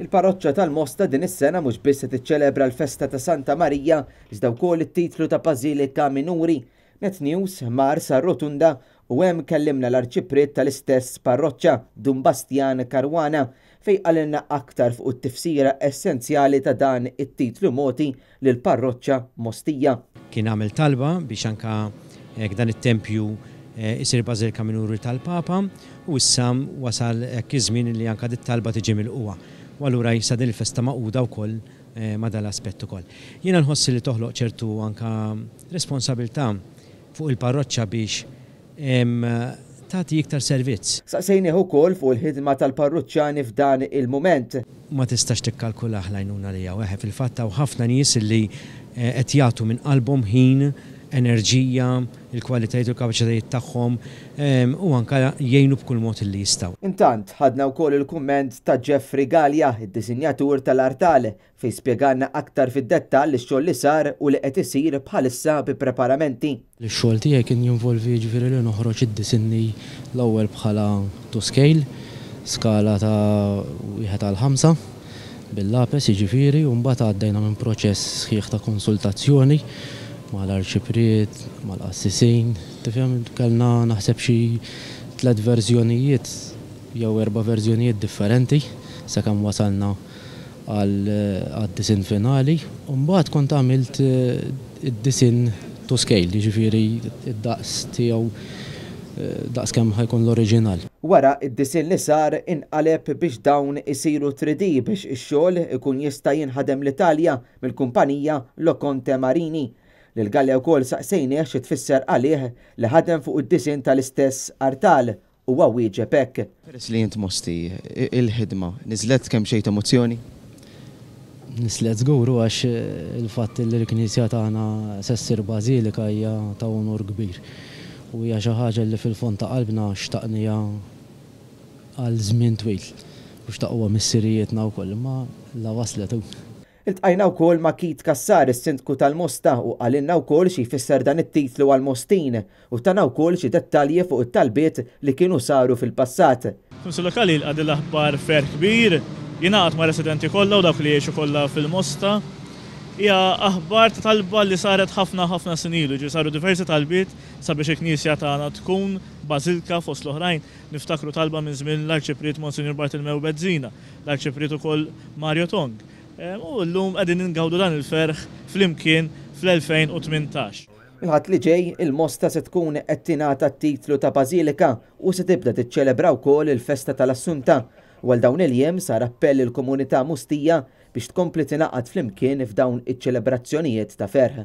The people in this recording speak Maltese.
Il-parroċċa tal-Mosta din is-sena mhux biss se tiċċelebra l-festa ta' Santa Marija iżda wkoll it-titlu ta' Bażilika Minuri. Net News mar sar rotunda u hemm kellimna l-arċipriet tal-istess parroċċa Dun Bastian Karwana fejn qalilna aktar fuq it-tifsira essenzjali ta' dan it-titlu moti lil parroċċa Mostija. Kien għamel talba biex anka dan it-tempju isir Bażilika Minuri tal-Papa u issa wasal iż-żmien li anka dit-talba tiġi milquha. U allura jisa din il-festa maquda wkoll ma' dal-aspett ukoll. Jiena nħossi li toħloq ċertu anka responsabilità fuq il-parroċċa biex tagħti iktar servizz. Saqsejnieh ukoll fuq il-ħidma tal-parruċċjani f'dan il-mument. Ma tistax tikkalkula ħlajnuna li hawn fil-fatt hawn ħafna nies li qed jagħtu minn qalbhom ħin, enerġija, il-kwalitajiet u l-kapaċitajiet tagħhom u anke jgħinu b'kull mod li jistgħu. Intant ħadna wkoll il-kumment ta' Jeffrey Gallia, id-disinjatur tal-Artale, fejn spjegalna aktar fid-dettall ix-xogħol li sar u li qed isir bħalissa bi preparamenti. Ix-xogħol tiegħi kien jinvolvi ġifieri li noħroġ id-disinni l-ewwel bħala to scale, skala ta' 1:5 bil-lapes jiġifieri u mbagħad għaddejna minn proċess sħiħ ta' konsultazzjoni mal-arċipriet, mal-qassisin, tifhem kellna naħseb xi 3 verżjonijiet jew 4 verżjonijiet differenti sakemm wasalna għad-disin finali u mbagħad kont għamilt id-disin to scale, jiġifieri id-daqs tiegħu daqs kemm ħajkun l-oriġinal. Wara id-disin li sar inqaleb biex dawn isiru 3D biex ix-xogħol ikun jista' jinħadem l-Italja mill-kumpanija Loconte Marini. Lil Gallia wkoll saqsejnieh xi tfisser għalih li ħadem fuq id-disin tal-istess Artal huwa wieġeb hekk. Peress li int Mosti, il-ħidma niżlet kemm xejn emozzjoni? Nislet żguru għax il-fatt li l-Knisja tagħna sessir Bażilika hija ta' onur kbir. U hija xi ħaġa li fil-fond ta' qalbna xtaqnija għal żmien twil. U xtaqwa missirijietna wkoll imma la waslet. Iltqajna wkoll ma' Kit Kassar, is-Sindku tal-Mosta, u qalilna wkoll xi jfisser dan it-titlu għall-Mostin u tana wkoll xi dettalji fuq it-talbiet li kienu saru fil-passat. Kunsil lokali għadil aħbar fer kbir, jingħaqad ma' residenti kollha u dawk li jgħixu kollha fil-Mosta. Hija aħbar ta' talba li saret ħafna snin ilu, saru diversi talbiet sabiex il-Knisja tagħna tkun Bażilika fost l-oħrajn. Niftakru talba minn żmien l-Arċipriet Monsinjur Bartolmew Bezzina, l-Arċipriet ukoll Mario Tong. U llum qegħdin ingawdu dan il-ferħ flimkien fl-2018. Il-ħadd li ġej il-Mosta se tkun qed tingħata t-titlu ta' Bażilika u se tibda tiċċelebra wkoll il-festa tal-Assunta. U għal dawn il-jiem sar appell il-komunità Mostija biex tkompli tingħaqad flimkien f'dawn iċ-ċelebrazzjonijiet ta' ferħ.